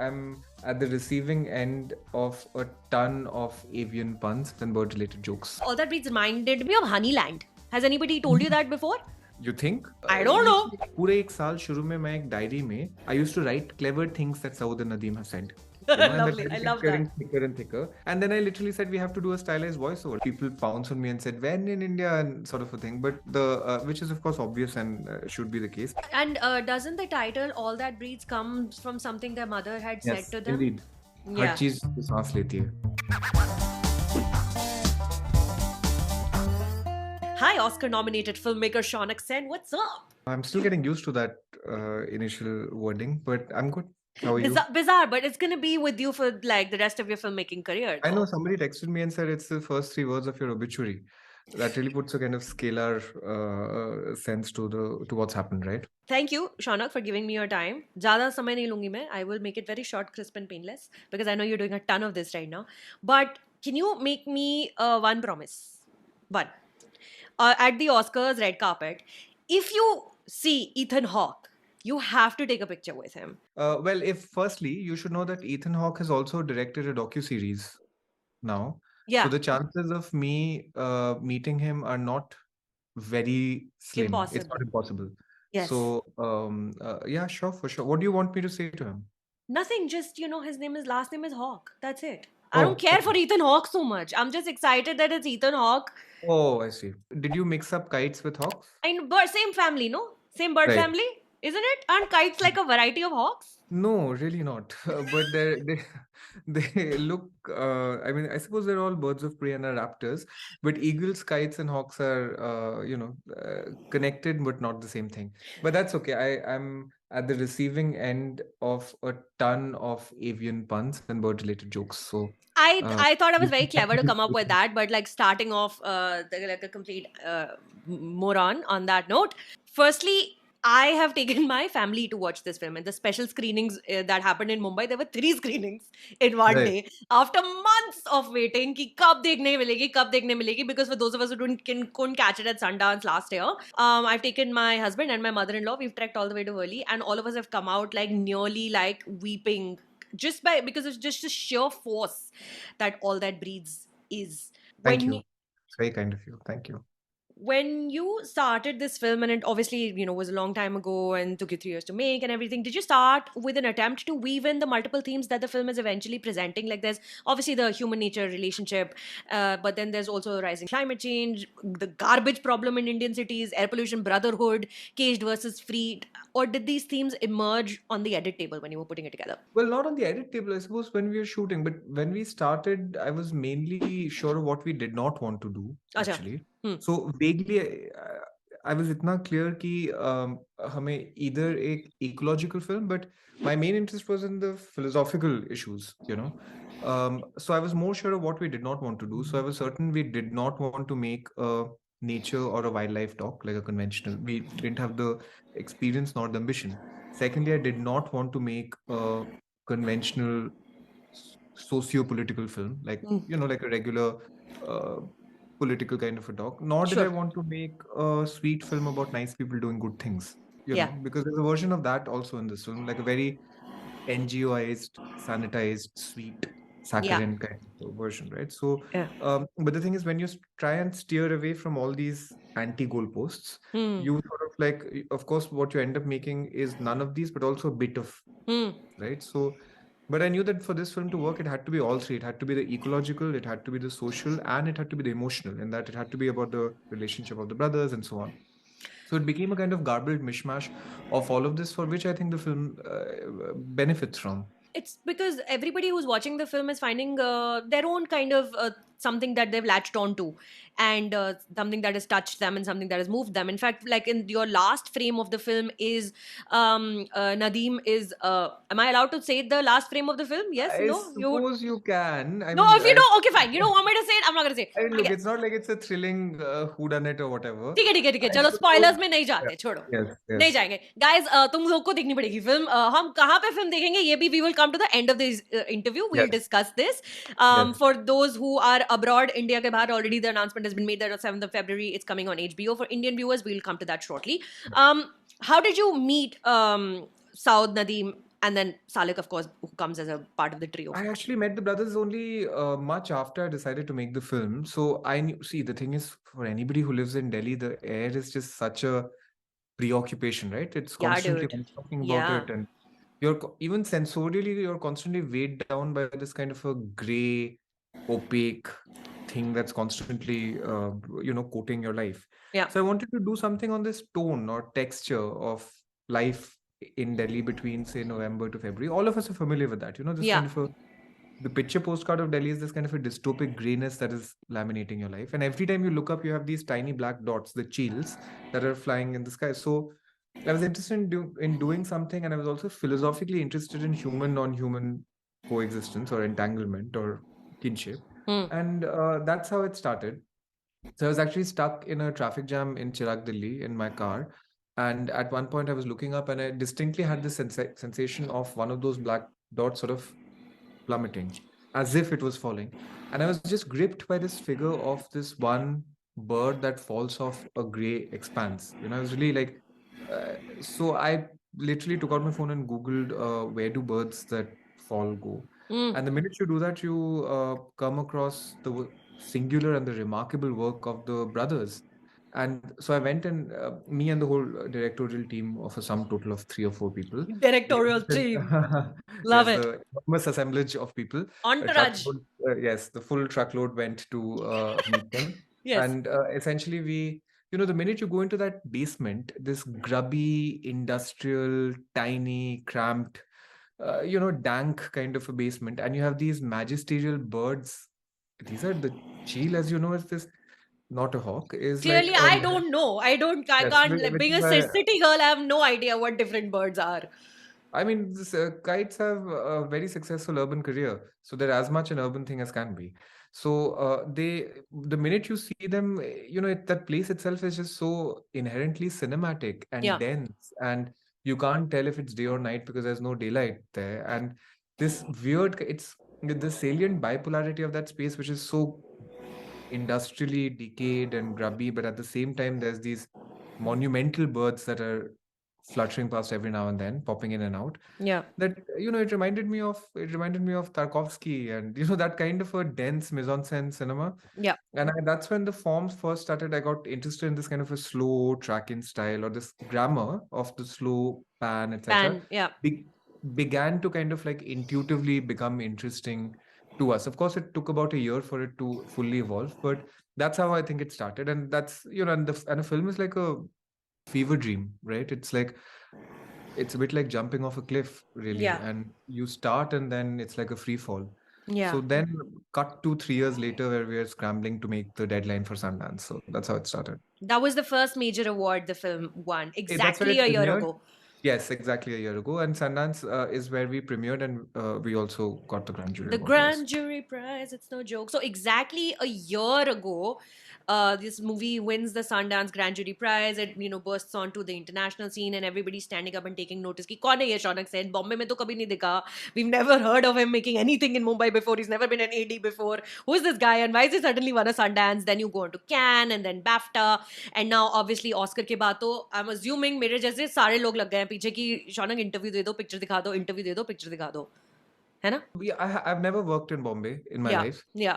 I'm at the receiving end of a ton of avian puns and bird-related jokes. All that Breeds reminded me of Honeyland. Has anybody told you that before? You think? I don't know. पूरे एक साल शुरू में मैं एक diary में I used to write clever things that Saud and Nadeem have said. You know, and Lovely. then I it love kept getting that. thicker and thicker. And then I literally said we have to do a stylized voiceover. People pounced on me and said when in India and sort of a thing. But the which is of course obvious and should be the case. And doesn't the title All That Breeds come from something their mother had said Yes, to them? indeed. Her Yeah. चीज सांस लेती है. Hi, Oscar-nominated filmmaker Shaunak Sen. What's up? I'm still getting used to that initial wording, but I'm good. How are you? Bizarre, but it's gonna be with you for like the rest of your filmmaking career. I know though. somebody texted me and said it's the first three words of your obituary. That really puts a kind of scalar sense to what's happened, right? Thank you, Shaunak, for giving me your time. ज़्यादा समय नहीं लूंगी मैं. I will make it very short, crisp, and painless because I know you're doing a ton of this right now. But can you make me one promise? One. At the Oscars red carpet, if you see Ethan Hawke, you have to take a picture with him. Well, if firstly, you should know that Ethan Hawke has also directed a docu-series now. Yeah. So the chances of me meeting him are not very slim. It's Impossible. not impossible. Yes. So, yeah, sure, for sure. What do you want me to say to him? Nothing, just, his last name is Hawke. That's it. I Oh, don't care okay. for Ethan Hawke so much. I'm just excited that it's Ethan Hawke. Oh, I see. Did you mix up kites with hawks? Same family, no? Same bird Right. family, isn't it? Aren't kites like a variety of hawks? No, really not. But they look. I mean, I suppose they're all birds of prey and are raptors. But eagles, kites, and hawks are, connected, but not the same thing. But that's okay. I'm at the receiving end of a ton of avian puns and bird-related jokes. So I thought I was very clever to come up with that, but like starting off like a complete moron on that note. Firstly, I have taken my family to watch this film, and the special screenings that happened in Mumbai, there were 3 screenings in one Right. day. After months of waiting, कि कब देखने मिलेगी, because for those of us who couldn't catch it at Sundance last year, I've taken my husband and my mother-in-law. We've trekked all the way to Worli, and all of us have come out like nearly like weeping because it's just the sheer force that All That Breeds is. Thank you. It's very kind of you. Thank you. When you started this film, and it obviously was a long time ago and took you 3 years to make and everything, did you start with an attempt to weave in the multiple themes that the film is eventually presenting? Like there's obviously the human nature relationship, but then there's also rising climate change, the garbage problem in Indian cities, air pollution, brotherhood, caged versus freed. Or did these themes emerge on the edit table when you were putting it together? Well, not on the edit table, I suppose, when we were shooting, but when we started, I was mainly sure of what we did not want to do, Acha. actually. So vaguely, I was itna clear कि हमें either एक ecological film, but my main interest was in the philosophical issues, So I was more sure of what we did not want to do. So I was certain we did not want to make a nature or a wildlife doc like a conventional. We didn't have the experience nor the ambition. Secondly, I did not want to make a conventional socio-political film, like like a regular political kind of a doc. Nor did I want to make a sweet film about nice people doing good things. Yeah. Because there's a version of that also in this film, like a very NGOized, sanitized, sweet, saccharine kind of version, right? So, but the thing is, when you try and steer away from all these anti-goalposts, you sort of like, of course, what you end up making is none of these, but also a bit of, right? So, but I knew that for this film to work, it had to be all three. It had to be the ecological, it had to be the social, and it had to be the emotional, and that it had to be about the relationship of the brothers and so on. So it became a kind of garbled mishmash of all of this, for which I think the film benefits from. It's because everybody who's watching the film is finding their own kind of something that they've latched onto, and something that has touched them and something that has moved them. In fact, like in your last frame of the film is Nadeem is. Am I allowed to say the last frame of the film? Yes, I no. suppose you can. No, if you don't, okay, fine. You don't want me to say it, I'm not going to say it. I mean, look, it's not like it's a thrilling whodunit or whatever. ठीक है चलो spoilers में नहीं जाते छोड़ो नहीं जाएंगे guys तुम लोग को देखनी पड़ेगी फिल्म हम कहाँ पे फिल्म देखेंगे ये भी we will come to the end of this interview we'll discuss this for those who are abroad India के बाहर already the announcement has been made that on 7th of February it's coming on HBO. For Indian viewers we'll come to that shortly. How did you meet Saud, Nadeem, And then Salik, of course, who comes as a part of the trio. I actually met the brothers only much after I decided to make the film. So I knew, see, the thing is, for anybody who lives in Delhi, the air is just such a preoccupation, right? It's Yeah, constantly dude. one talking about Yeah. it, and you're even sensorially, you're constantly weighed down by this kind of a gray, opaque thing that's constantly, coating your life. Yeah. So I wanted to do something on this tone or texture of life in Delhi between, say, November to February. All of us are familiar with that, this Yeah. kind of a the picture postcard of Delhi is this kind of a dystopic grayness that is laminating your life. And every time you look up, you have these tiny black dots, the chills that are flying in the sky. So I was interested in doing something, and I was also philosophically interested in human non-human coexistence or entanglement or kinship. Hmm. And that's how it started. So I was actually stuck in a traffic jam in Chirag, Delhi in my car. And at one point, I was looking up and I distinctly had this sensation of one of those black dots sort of plummeting as if it was falling. And I was just gripped by this figure of this one bird that falls off a gray expanse. I was really like, so I literally took out my phone and Googled where do birds that fall go. Hmm. And the minute you do that, you come across the singular and the remarkable work of the brothers. And so I went and me and the whole directorial team of a sum total of 3 or 4 people. We Directorial went team. and Love yes, it. the enormous assemblage of people, a Entourage. truckload, yes, the full truckload went to meet them. Yes. And essentially, the minute you go into that basement, this grubby, industrial, tiny, cramped, dank kind of a basement, and you have these magisterial birds. These are the cheel, as you know, is this not a hawk, is like Clearly, I don't know. I yes, can't, like, which being is a why city girl, I have no idea what different birds are. I mean, kites have a very successful urban career, so they're as much an urban thing as can be. So the minute you see them, that place itself is just so inherently cinematic and Yeah. dense, and you can't tell if it's day or night because there's no daylight there. And this weird, it's the salient bipolarity of that space, which is so industrially decayed and grubby, but at the same time, there's these monumental birds that are fluttering past every now and then, popping in and out. Yeah. That it reminded me of Tarkovsky and that kind of a dense mise-en-scène cinema. Yeah. And that's when the forms first started. I got interested in this kind of a slow track-in style or this grammar of the slow pan, etc. Pan. Yeah. Be- began to kind of like intuitively become interesting to us. Of course, it took about a year for it to fully evolve, but that's how I think it started. And that's and a film is like a fever dream, right? It's a bit like jumping off a cliff, really. Yeah. And you start and then it's like a free fall. Yeah. So then cut to 3 years later where we are scrambling to make the deadline for Sundance. So that's how it started. That was the first major award the film won That's where exactly it a year premiered. ago. Yes, exactly a year ago. And Sundance is where we premiered and we also got the Grand Jury The Award. Yes. Grand Jury Prize, it's no joke. So, exactly a year ago, this movie wins the Sundance Grand Jury Prize. It, bursts onto the international scene and everybody's standing up and taking notice. Ki, kaun hai ye Shaunak Sen? Bombay mein to kabhi nahi dikha. We've never heard of him making anything in Mumbai before. He's never been an AD before. Who is this guy and why is he suddenly won a Sundance? Then you go on to Cannes and then BAFTA. And now, obviously, Oscar ke baad to, I'm assuming मेरे जैसे सारे लोग लग गए हैं पीछे कि Shaunak interview दे दो, पिक्चर दिखा दो, इंटरव्यू दे दो, पिक्चर दिखा दो. है ना? I've never worked in Bombay in my Yeah. life. Yeah.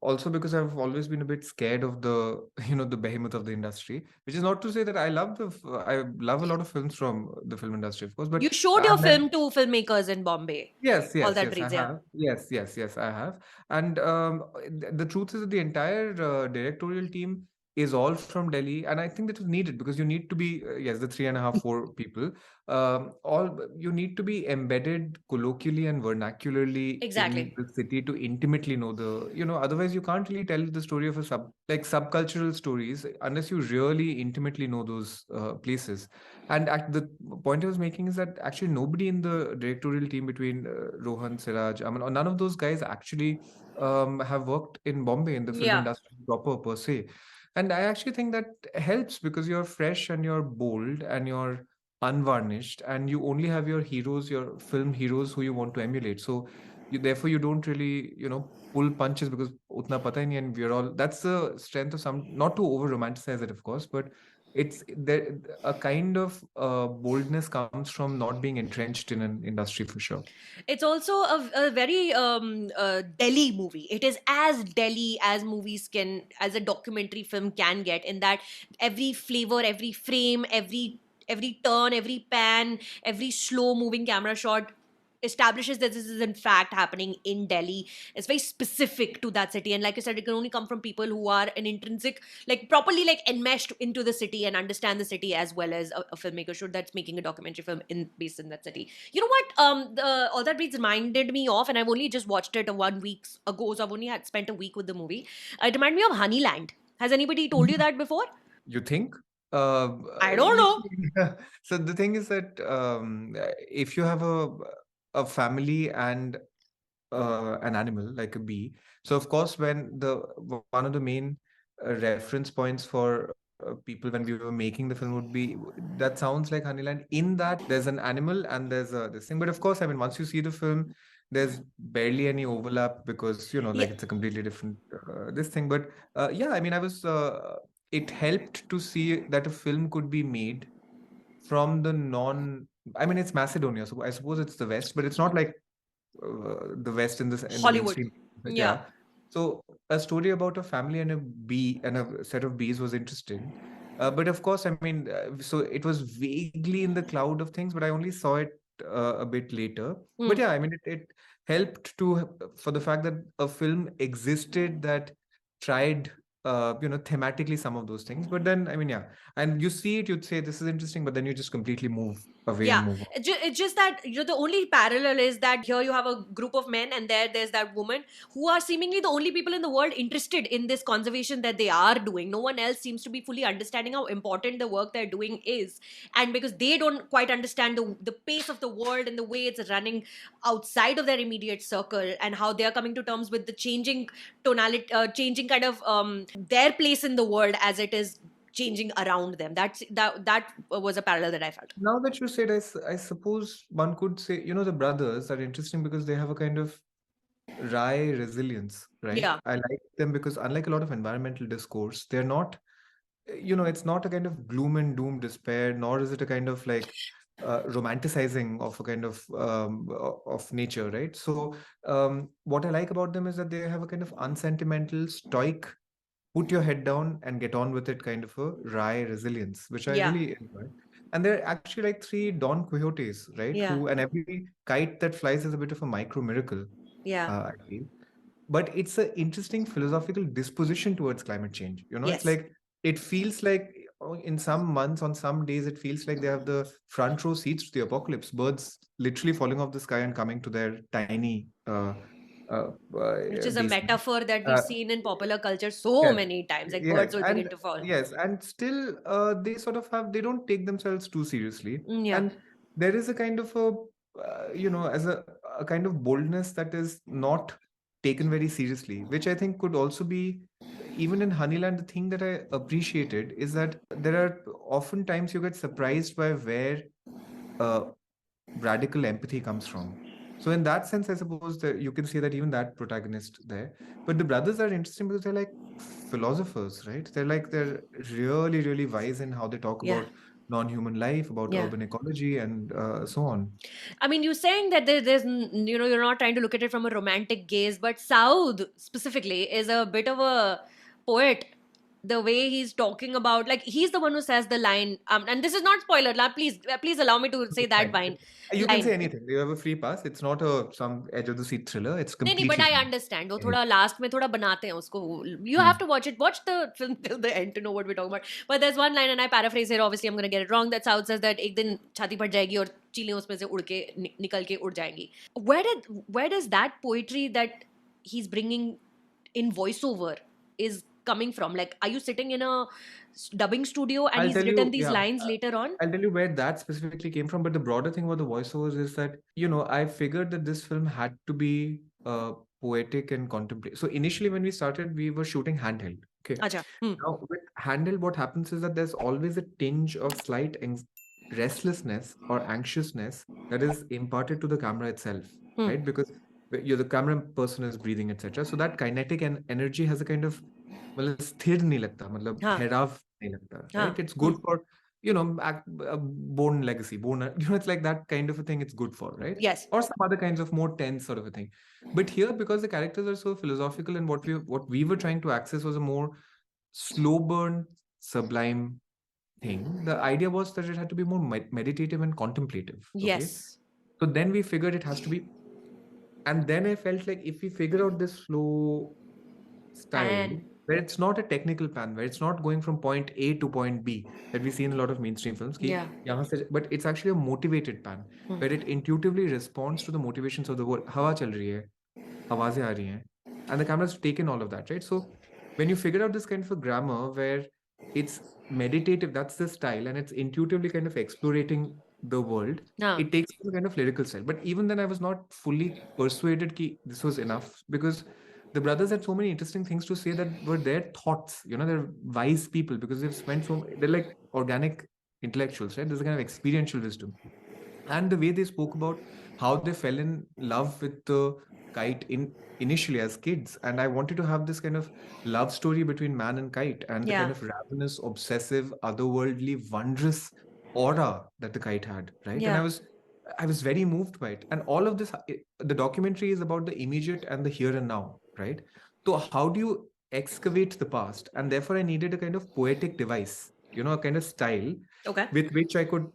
Also because I've always been a bit scared of the the behemoth of the industry, which is not to say that I love a lot of films from the film industry, of course, but You showed your I've never. film to filmmakers in Bombay. Yes, All yes, that yes, I breeds, yeah. have. Yes, yes, yes, I have. And the truth is that the entire directorial team is all from Delhi, and I think that was needed because you need to be yes, the three and a half, 4 people. All you need to be embedded colloquially and vernacularly in Exactly. the city to intimately know the Otherwise, you can't really tell the story of a subcultural stories unless you really intimately know those places. And the point I was making is that actually nobody in the directorial team between Rohan, Siraj, Aman, or none of those guys actually have worked in Bombay in the film Yeah. industry proper per se. And I actually think that helps because you're fresh and you're bold and you're unvarnished and you only have your heroes, your film heroes who you want to emulate. So therefore you don't really, pull punches because utna pata hi nahi, and we're all that's the strength of some, not to over romanticize it, of course, but it's there, a kind of boldness comes from not being entrenched in an industry for sure. It's also a very Delhi movie. It is as Delhi as movies can, as a documentary film can get, in that every flavor, every frame, every turn, every pan, every slow moving camera shot establishes that this is in fact happening in Delhi. It's very specific to that city, and like I said, it can only come from people who are an intrinsic, like properly like enmeshed into the city and understand the city as well as a filmmaker should, that's making a documentary film in based in that city. You know what? All that reads reminded me of, and I've only just watched it 1 week ago, so I've only had spent a week with the movie. It reminded me of Honeyland. Has anybody told you that before? You think? Uh, I don't know. so the thing is that if you have a family and an animal like a bee, so of course when the one of the main reference points for people when we were making the film would be that sounds like Honeyland. In that there's an animal and there's this thing, but of course, I mean, once you see the film, there's barely any overlap because Yeah, like it's a completely different this thing. But yeah, I mean, I was it helped to see that a film could be made from the non. I mean, it's Macedonia, so I suppose it's the West, but it's not like the West in the Hollywood. mainstream. Yeah. Yeah. So a story about a family and a bee and a set of bees was interesting. But of course, I mean, so it was vaguely in the cloud of things, but I only saw it a bit later. But Hmm. yeah, I mean, it helped to for the fact that a film existed that tried, thematically some of those things. But then, I mean, yeah, and you see it, you'd say this is interesting, but then you just completely move away and Yeah, move on. it's just that the only parallel is that here you have a group of men, and there's that woman who are seemingly the only people in the world interested in this conservation that they are doing. No one else seems to be fully understanding how important the work they're doing is, and because they don't quite understand the pace of the world and the way it's running outside of their immediate circle, and how they are coming to terms with the changing tonality, changing kind of their place in the world as it is changing around them. That was a parallel that I felt. Now that you said, I suppose one could say, the brothers are interesting because they have a kind of wry resilience, right? Yeah, I like them because unlike a lot of environmental discourse, they're not, it's not a kind of gloom and doom despair, nor is it a kind of like romanticizing of a kind of of nature, right? So what I like about them is that they have a kind of unsentimental, stoic, put your head down and get on with it kind of a wry resilience, which I yeah, really enjoy. And they're actually like three Don Quixotes, right? yeah, And every kite that flies is a bit of a micro miracle, yeah. I feel. But it's an interesting philosophical disposition towards climate change. It's Yes. like it feels like in some months, on some days, it feels like they have the front row seats to the apocalypse. Birds literally falling off the sky and coming to their tiny Which is a basement. metaphor that we've Uh, seen in popular culture so Yes, many times. Like birds yes, will begin and to fall. yes, and still, they sort of they don't take themselves too seriously, Yeah. and there is a kind of a, as a kind of boldness that is not taken very seriously, which I think could also be, even in Honeyland, the thing that I appreciated is that there are often times you get surprised by where uh, radical empathy comes from. So in that sense, I suppose that you can say that even that protagonist there. But the brothers are interesting because they're like philosophers, right? They're really, really wise in how they talk Yeah. about non-human life, about Yeah. urban ecology, and so on. I mean, you're saying that you're not trying to look at it from a romantic gaze, but Saud specifically is a bit of a poet. The way he's talking about, like, he's the one who says the line, and this is not spoiler. Please allow me to say Okay, that fine. line. You can say Line. anything. You have a free pass. It's not a some edge of the seat thriller. It's नहीं नहीं, but completely I fine. understand वो Anything. थोड़ा last में थोड़ा बनाते हैं उसको. You have to watch the film till the end to know what we're talking about. But there's one line, and I paraphrase here, obviously I'm going to get it wrong, that South says that एक दिन छाती फट जाएगी और चीलें उसमें से उड़ के निकल के उड़ जाएंगी. Where does that poetry that he's bringing in voiceover is coming from? Like, are you sitting in a dubbing studio and I'll he's tell written you, these yeah, lines later on? I'll tell you where that specifically came from. But the broader thing about the voiceovers is that, I figured that this film had to be poetic and contemplative. So initially, when we started, we were shooting handheld. Okay. अच्छा. Now, with handheld, what happens is that there's always a tinge of slight restlessness or anxiousness that is imparted to the camera itself, right? Because the camera person is breathing, etc. So that kinetic and energy has a kind of, मतलब स्थिर नहीं लगता, मतलब हाँ. ठहराव nahi lagta, Huh. right? It's good for, born legacy, born, it's like that kind of a thing it's good for, right? Yes. Or some other kinds of more tense sort of a thing. But here, because the characters are so philosophical, and what we were trying to access was a more slow burn, sublime thing. The idea was that it had to be more meditative and contemplative. Okay. Yes. So then we figured it has to be, and then I felt like if we figure out this slow style Pan. where it's not a technical pan, where it's not going from point A to point B that we see in a lot of mainstream films, Yeah. but it's actually a motivated pan where it intuitively responds to the motivations of the world. हवा चल रही है, आवाजें आ रही हैं, and the camera's taken all of that, right? So when you figure out this kind of a grammar where it's meditative, that's the style, and it's intuitively kind of explorating the world, Huh. it takes a kind of lyrical style. But even then, I was not fully persuaded that this was enough, because the brothers had so many interesting things to say that were their thoughts. They're wise people because they've spent they're like organic intellectuals, right? There's a kind of experiential wisdom. And the way they spoke about how they fell in love with the kite initially as kids. And I wanted to have this kind of love story between man and kite, and the kind Yeah. of ravenous, obsessive, otherworldly, wondrous aura that the kite had, right? And Yeah. I was very moved by it. And all of this, the documentary is about the immediate and the here and now, right? So how do you excavate the past? And therefore, I needed a kind of poetic device, a kind of style Okay. with which I could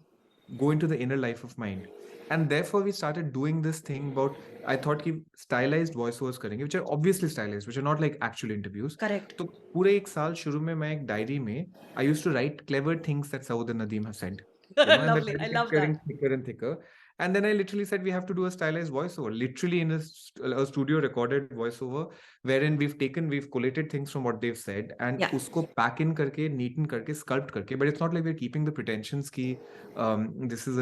go into the inner life of mind. And therefore, we started doing this thing about, I thought कि stylized voiceovers करेंगे, which are obviously stylized, which are not like actual interviews. Correct. तो पूरे एक साल शुरू में मैं एक डायरी में I used to write clever things that Saud and Nadeem have said, and that Lovely. I diary love kept getting that. thicker and thicker. And then I literally said we have to do a stylized voiceover, literally in a studio recorded voiceover, wherein we've collated things from what they've said and Yeah. उसको pack in करके, neaten करके, sculpt करके. But it's not like we're keeping the pretensions कि this is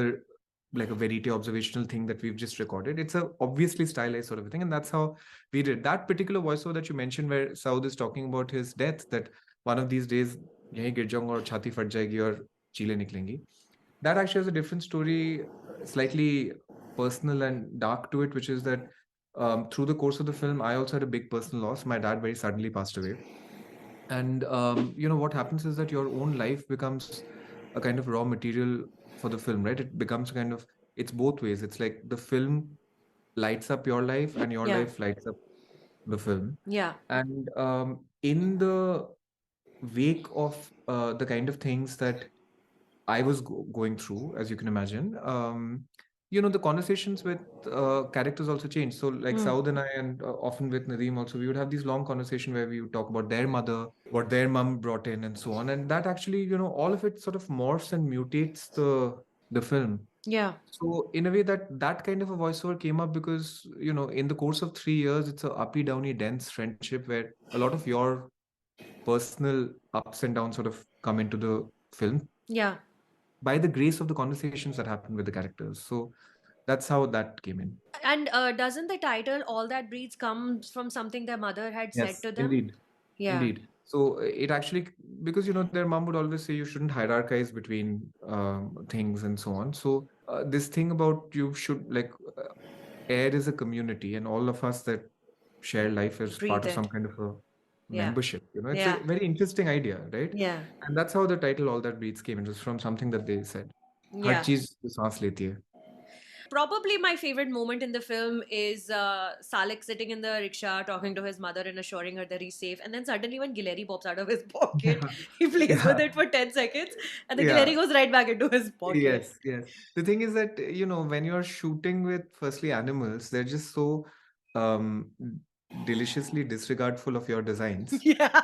like a verite observational thing that we've just recorded. It's a obviously stylized sort of a thing, and that's how we did that particular voiceover that you mentioned, where Saud is talking about his death, that one of these days यहीं गिर जाऊंगा और छाती फट जाएगी और चीलें निकलेंगी. That actually has a different story, slightly personal and dark to it, which is that through the course of the film, I also had a big personal loss. My dad very suddenly passed away. And what happens is that your own life becomes a kind of raw material for the film, right? It becomes kind of, it's both ways. It's like the film lights up your life and your Yeah. life lights up the film. Yeah. And in the wake of the kind of things that I was going through, as you can imagine, the conversations with characters also changed. So, like Saud and I, and often with Nadeem also, we would have these long conversations where we would talk about their mother, what their mom brought in, and so on. And that actually, all of it sort of morphs and mutates the film. Yeah. So, in a way, that kind of a voiceover came up because, in the course of 3 years, it's a uppy, downy, dense friendship where a lot of your personal ups and downs sort of come into the film Yeah. by the grace of the conversations that happen with the characters. So that's how that came in. And doesn't the title "All That Breathes" comes from something their mother had said Yes, to them? indeed. Yeah. Indeed. So it actually, because their mom would always say you shouldn't hierarchize between things and so on. So this thing about you should air is a community, and all of us that share life as Breathe part of it. some kind of a Yeah. membership. It's Yeah. a very interesting idea, right? Yeah. And that's how the title "All That Breathes" came. It was from something that they said. Her Yeah. चीज सांस लेती है. Probably my favorite moment in the film is Salik sitting in the rickshaw talking to his mother and assuring her that he's safe. And then suddenly, when Gileri pops out of his pocket, he plays with it for 10 seconds and the Yeah. Gileri goes right back into his pocket. Yes, yes. The thing is that, when you're shooting with firstly animals, they're just so um, deliciously disregardful of your designs. Yeah.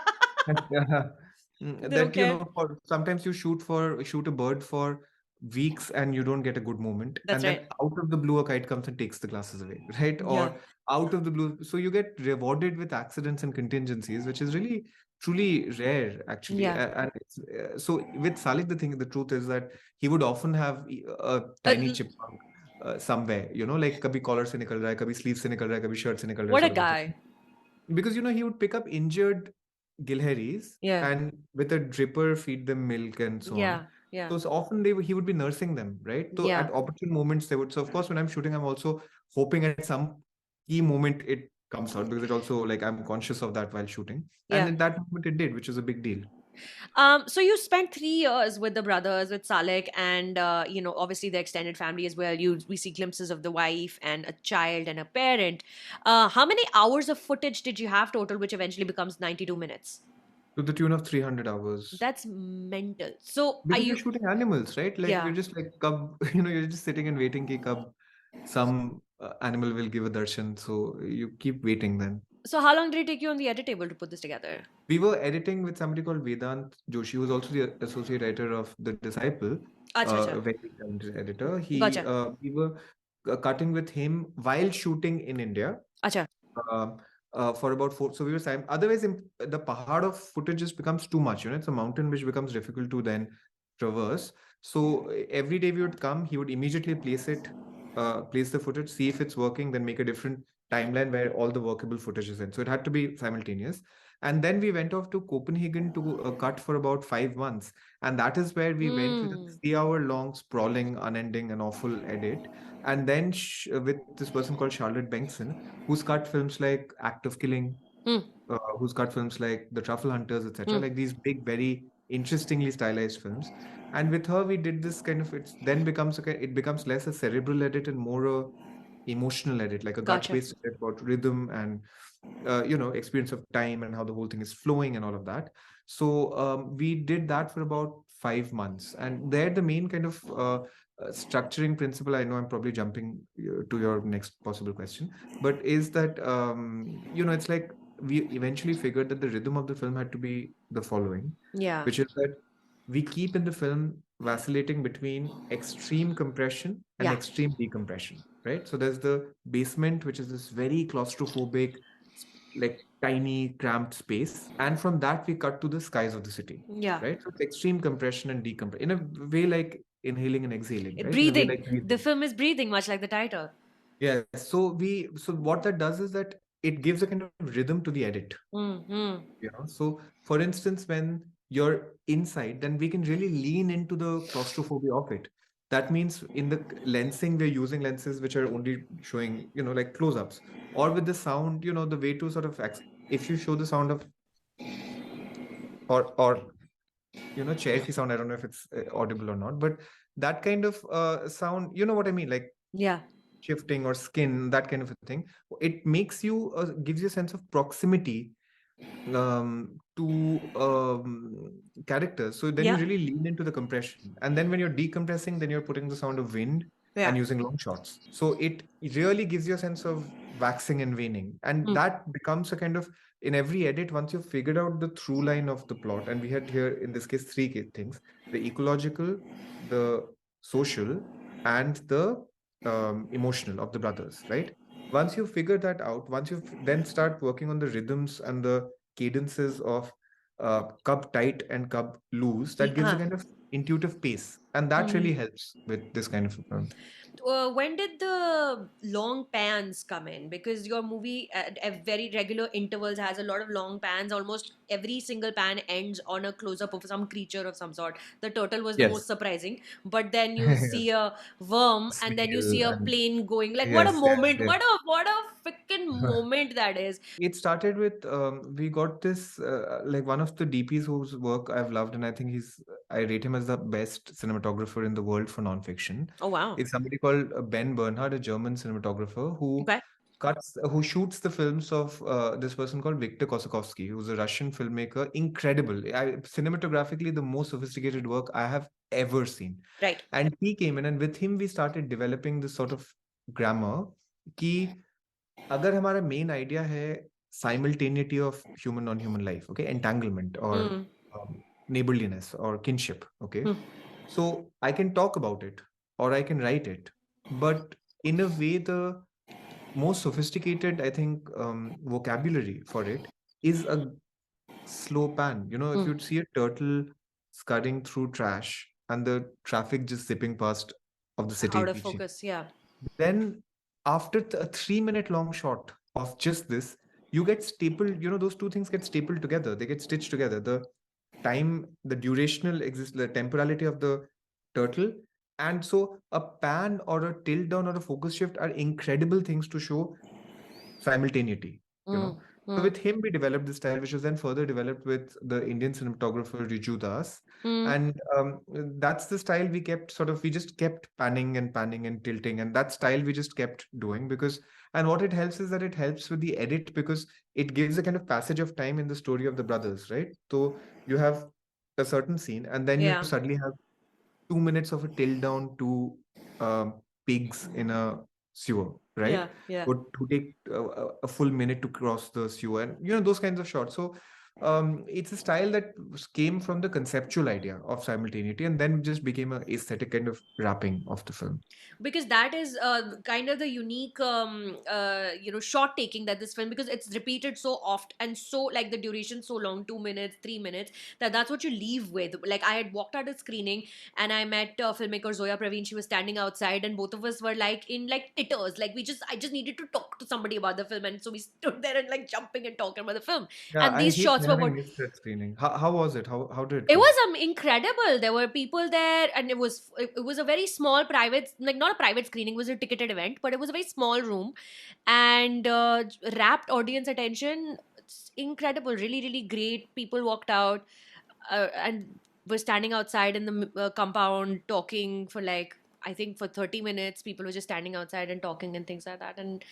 That, They don't care. sometimes you shoot a bird for weeks and you don't get a good moment. That's And then right. out of the blue, a kite comes and takes the glasses away, right? Yeah. Or out of the blue. So you get rewarded with accidents and contingencies, which is really, truly rare, actually. Yeah. And so with Salik, the truth is that he would often have a tiny chipmunk somewhere, like kabhi collar se nikal raha hai, kabhi sleeve se nikal raha hai, kabhi shirt se nikal raha hai, What a sort of a thing. guy. Because he would pick up injured gilharis Yeah. and with a dripper feed them milk and so Yeah. on. Yeah. So often he would be nursing them, right? So Yeah. at opportune moments they would. So of course when I'm shooting, I'm also hoping at some key moment it comes out, because it also, like, I'm conscious of that while shooting. And Yeah. in that moment it did, which is a big deal. So you spent 3 years with the brothers, with Salek, and obviously the extended family as well. We see glimpses of the wife and a child and a parent. How many hours of footage did you have total, which eventually becomes 92 minutes? To the tune of 300 hours. That's mental. So are Because you're you? shooting animals, right? Like you're Yeah. just like cub, you're just sitting and waiting ki kab some animal will give a darshan. So you keep waiting then. So how long did it take you on the edit table to put this together? We were editing with somebody called Vedant Joshi, who's also the associate writer of The Disciple, Acha, acha. a very talented editor. Gotcha. We were cutting with him while shooting in India. Acha. uh, for about four. So we were saying, otherwise, the pahad of footage just becomes too much. It's a mountain which becomes difficult to then traverse. So every day we would come, he would immediately place the footage, see if it's working, then make a different timeline where all the workable footage is in. So it had to be simultaneous. And then we went off to Copenhagen to cut for about 5 months. And that is where we went with a Hmm. 3 hour long, sprawling, unending, and awful edit. And then with this person called Charlotte Bengtson, who's cut films like Act of Killing, Hmm. who's cut films like The Truffle Hunters, etc. Hmm. Like these big, very interestingly stylized films. And with her, we did this kind of. It becomes less a cerebral edit and more a emotional edit, like a Gotcha. gut-based edit about rhythm and experience of time and how the whole thing is flowing and all of that. So we did that for about 5 months, and there the main kind of structuring principle. I know I'm probably jumping to your next possible question, but is that it's like we eventually figured that the rhythm of the film had to be the following, Yeah. which is that we keep in the film vacillating between extreme compression and Yeah. extreme decompression, right? So there's the basement, which is this very claustrophobic, like tiny, cramped space. And from that, we cut to the skies of the city, Yeah. right? So it's extreme compression and decompression in a way like inhaling and exhaling, right? In a way Breathing. like The breathing. film is breathing, much like the title. Yeah. So what that does is that it gives a kind of rhythm to the edit. Mm-hmm. So for instance, when you're inside, then we can really lean into the claustrophobia of it. That means in the lensing, we're using lenses which are only showing, like close-ups. Or with the sound, the way to sort of if you show the sound of or chair ki sound, I don't know if it's audible or not, but that kind of sound, you know what I mean, like Yeah. shifting or skin, that kind of a thing. It makes you gives you a sense of proximity to characters. So then you Yeah. really lean into the compression. And then when you're decompressing, then you're putting the sound of wind Yeah. and using long shots. So it really gives you a sense of waxing and waning. And Mm. that becomes a kind of, in every edit, once you've figured out the through line of the plot, and we had here, in this case, three things: the ecological, the social, and the emotional of the brothers, right? Once you figure that out, once you then start working on the rhythms and the cadences of cub tight and cub loose, that gives a kind of intuitive pace, and that really Mm. helps with this kind of a film. When did the long pans come in? Because your movie at very regular intervals has a lot of long pans. Almost every single pan ends on a close up of some creature of some sort. The turtle was the most Yes. surprising, but then you see a worm, and then you see Snail a and plane going. Like, what a yes, yes, moment! yes. What a freaking moment that is! It started with we got this like one of the DPs whose work I've loved, and I think I rate him as the best cinematographer in the world for nonfiction. Oh wow. Is somebody called Ben Bernhard, a German cinematographer Okay. who shoots the films of this person called Viktor Kosakowski, who's a Russian filmmaker. Incredible, cinematographically the most sophisticated work I have ever seen. Right. And he came in, and with him we started developing this sort of grammar. कि अगर हमारा main idea है simultaneity of human on human life, okay, entanglement or Hmm. neighborliness or kinship, okay, Hmm. so I can talk about it or I can write it, but in a way the most sophisticated, I think, vocabulary for it is a slow pan. If Hmm. you'd see a turtle scudding through trash and the traffic just zipping past of the city, Out of focus. Yeah. then after a 3 minute long shot of just this, you get stapled, those two things get stapled together. They get stitched together. The time, the durational exist, the temporality of the turtle. And so a pan or a tilt down or a focus shift are incredible things to show simultaneity, you Hmm. know. So with him, we developed this style, which was then further developed with the Indian cinematographer Riju Das. Hmm. And that's the style we kept sort of, we just kept panning and tilting. And that style we just kept doing because, and what it helps is that it helps with the edit because it gives a kind of passage of time in the story of the brothers, right? So you have a certain scene, and then you Yeah. suddenly have 2 minutes of a tilt down to pigs in a sewer, right? Yeah. Yeah. Or to take a full minute to cross the sewer, and those kinds of shots. So it's a style that came from the conceptual idea of simultaneity, and then just became a aesthetic kind of wrapping of the film. Because that is kind of the unique shot taking that this film, because it's repeated so oft and so like the duration so long, 2 minutes, 3 minutes, that's what you leave with. Like I had walked out of screening and I met filmmaker Zoya Praveen. She was standing outside and both of us were like in like titters, like I just needed to talk to somebody about the film, and so we stood there and like jumping and talking about the film. Yeah, And I these hate shots were when I what missed that screening. How was it? How did it it go? was incredible. There were people there, and it was a very small private, like not a private screening, it was a ticketed event, but it was a very small room, and rapt audience attention. It's incredible, really, really great. People walked out and were standing outside in the compound talking for like, I think for 30 minutes. People were just standing outside and talking and things like that. And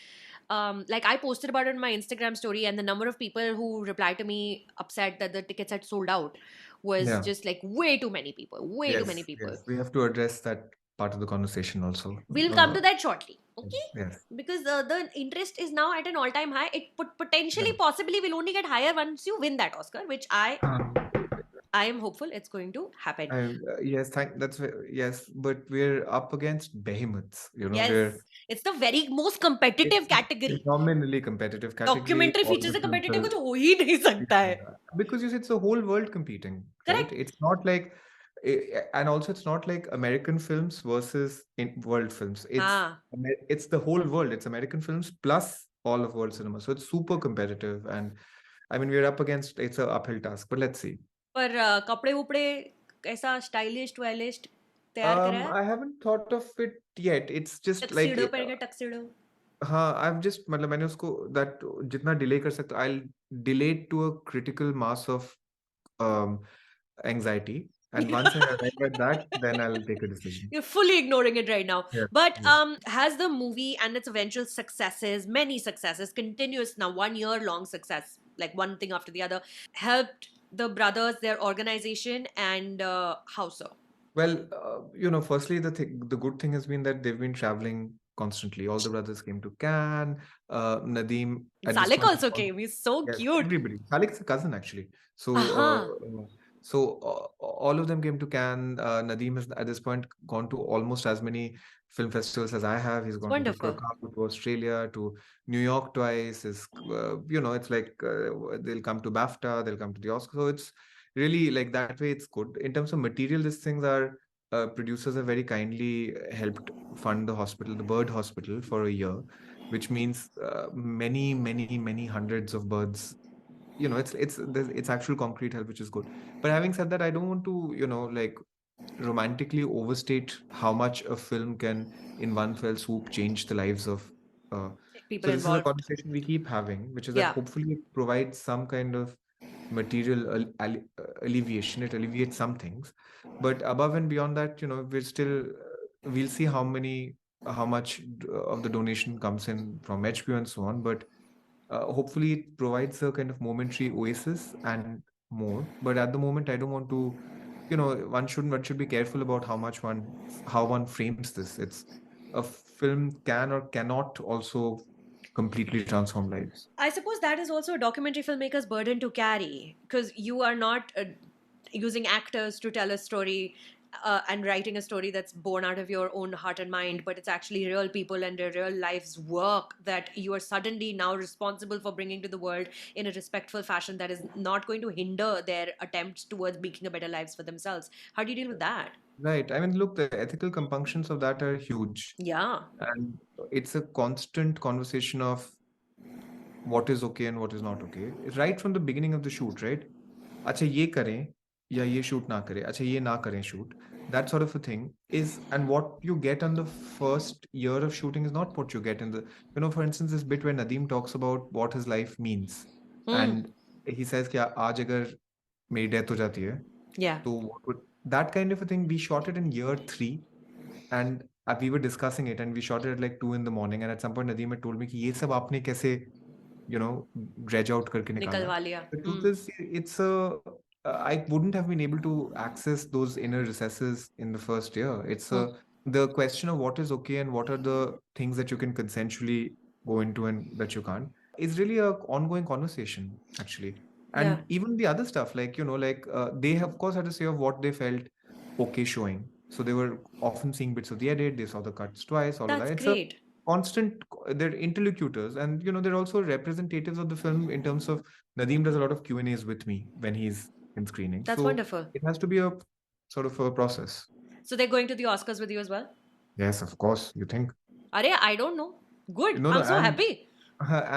like I posted about it in my Instagram story, and the number of people who replied to me upset that the tickets had sold out was Yeah. just like way too many people, way too many Yes, people. yes. We have to address that part of the conversation also. We'll come to that shortly, okay? Yes. Because the interest is now at an all-time high. It potentially, Yeah. possibly, will only get higher once you win that Oscar, which Um, I am hopeful it's going to happen. yes, yes, but we're up against behemoths. Yes, it's the very most competitive It's a category. phenomenally competitive category. Documentary All feature the से films competitive are, कुछ हो ही नहीं सकता है. yeah, because you see, it's the whole world competing, right? Correct. It's not like, and also it's not like American films versus world films. हाँ. It's the whole world. It's American films plus all of world cinema. So it's super competitive, and I mean we're up against, it's a uphill task. But let's see. पर कपड़े उपड़े कैसा stylish वेलिश तैयार करा है. I haven't thought of it yet. It's just like, tuxedo पहन के tuxedo. हाँ, I've just मतलब मैंने उसको that जितना delay कर सकता, I'll delay it to a critical mass of um, anxiety, and once I arrive at that, then I'll take a decision. You're fully ignoring it right now. Yes, But yes. has the movie and its eventual successes, many successes, continuous now 1 year long success, like one thing after the other, helped the brothers, their organization, and how so? Well, firstly, the good thing has been that they've been traveling constantly. All the brothers came to Cannes. Nadeem at this Salik point. also came. He's so Yes, cute. everybody. Salik's a cousin actually. So, Aha. all of them came to Cannes. Nadeem has at this point gone to almost as many film festivals as I have. He's It's gone to wonderful. Chicago, to Australia, to New York twice. It's like they'll come to BAFTA, they'll come to the Oscar. So it's really like that way. It's good in terms of material. These things are. Producers have very kindly helped fund the hospital, the bird hospital, for a year, which means many, many, many hundreds of birds. It's actual concrete help, which is good. But having said that, I don't want to like romantically overstate how much a film can in one fell swoop change the lives of People so this is a involved. conversation we keep having, which is that Yeah. hopefully it provides some kind of material alleviation. It alleviates some things, but above and beyond that, we're still we'll see how much of the donation comes in from HBO and so on. But hopefully it provides a kind of momentary oasis and more. But at the moment, I don't want to, one should be careful about how one frames this. It's a film can or cannot also completely transform lives. I suppose that is also a documentary filmmaker's burden to carry, because you are not using actors to tell a story and writing a story that's born out of your own heart and mind, but it's actually real people and their real lives work that you are suddenly now responsible for bringing to the world in a respectful fashion that is not going to hinder their attempts towards making a better lives for themselves. How do you deal with that? Right. I mean, look, the ethical compunctions of that are huge. Yeah. And it's a constant conversation of what is okay and what is not okay. Right from the beginning of the shoot, right? अच्छा ये करें या ये shoot ना करें, अच्छा ये ना करें shoot. That sort of a thing is, and what you get on the first year of shooting is not what you get in the, for instance, this bit where Nadeem talks about what his life means. and he says कि आज अगर मेरी death हो जाती है Yeah. तो what would that kind of a thing. We shot it in year 3 and we were discussing it and we shot it at like 2 in the morning and at some point Nadeem had told me कि ये सब आपने कैसे you know dredge out करके निकाला. निकलवा लिया. The truth is it's a I wouldn't have been able to access those inner recesses in the first year. It's the question of what is okay and what are the things that you can consensually go into and that you can't is really a ongoing conversation actually. And Yeah. even the other stuff like they have, of course had to say of what they felt okay showing. So they were often seeing bits of the edit, they saw the cuts twice, all of That's that. It's great. a constant, they're interlocutors and they're also representatives of the film in terms of Nadeem does a lot of Q&As with me when he's in screening. That's So wonderful. it has to be a sort of a process. So they're going to the Oscars with you as well? Yes, of course, you think. Arey, I don't know. Good. No, I'm so and happy.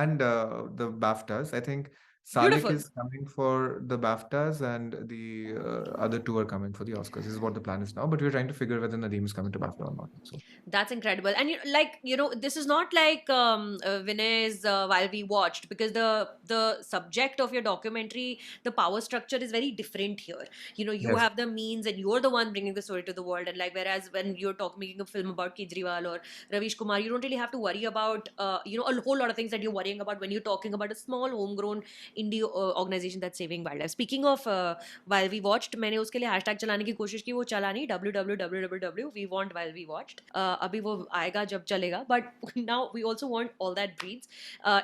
and the BAFTAs. I think Salik Beautiful. is coming for the BAFTAs and the other two are coming for the Oscars. This is what the plan is now. But we're trying to figure whether Nadeem is coming to BAFTA or not. So That's incredible. And this is not like Vinay's While We Watched, because the subject of your documentary, the power structure is very different here. You yes, have the means and you're the one bringing the story to the world. And like, whereas when you're making a film about Kejriwal or Ravish Kumar, you don't really have to worry about, a whole lot of things that you're worrying about when you're talking about a small homegrown indie organization that's saving wildlife. Speaking of While We Watched, मैंने उसके लिए hashtag चलाने की कोशिश की, वो चला नहीं, www we want while we watched. अभी वो आएगा जब चलेगा, but now we also want all that breeds.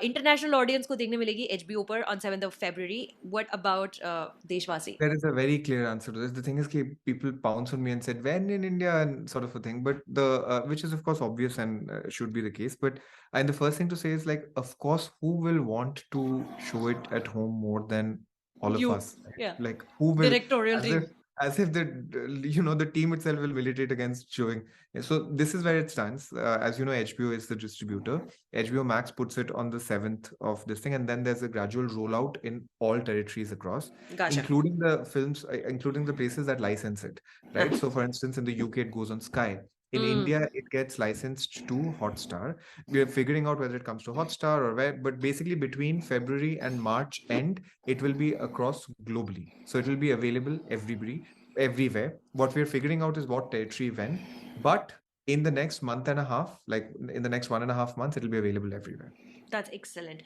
International audience को देखने मिलेगी HBO पर on 7th of February. What about देशवासी? there is a very clear answer to this. The thing is, people pounce on me and said, "When in India?" and sort of a thing. But which is of course obvious and should be the case. But and the first thing to say is like, of course, who will want to show it at home more than all of You. us? Right? Yeah. Like who will Directorial team. as if the team itself will militate against showing. So this is where it stands. As you know, HBO is the distributor. HBO Max puts it on the 7th of this thing, and then there's a gradual rollout in all territories across, Gotcha. including the films, including the places that license it, right? So, for instance, in the UK, it goes on Sky. In India, it gets licensed to Hotstar. We are figuring out whether it comes to Hotstar or where, but basically between February and March end, it will be across globally. So it will be available everywhere. What we are figuring out is what territory when, but in the next month and a half, like in the next 1.5 months, it will be available everywhere. That's excellent.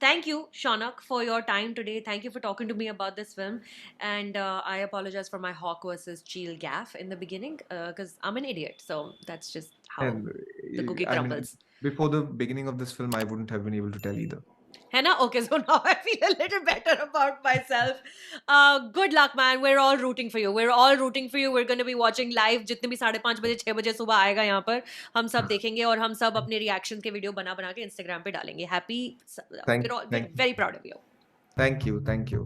Thank you, Shaunak, for your time today. Thank you for talking to me about this film. And I apologize for my hawk versus Cheel gaffe in the beginning, because I'm an idiot. So that's just how And the cookie I mean, crumbles. before the beginning of this film, I wouldn't have been able to tell either. Henna? Okay, so now I feel a little better about myself. Good luck, man. We're all rooting for you. We're all rooting for you. We're going to be watching live. जितने भी 5:30 बजे 6 बजे सुबह आएगा यहाँ पर हम सब देखेंगे और हम सब अपने रिएक्शन के वीडियो बना बना के Instagram पे डालेंगे. Happy. We're Thank very proud of you. you. Thank you.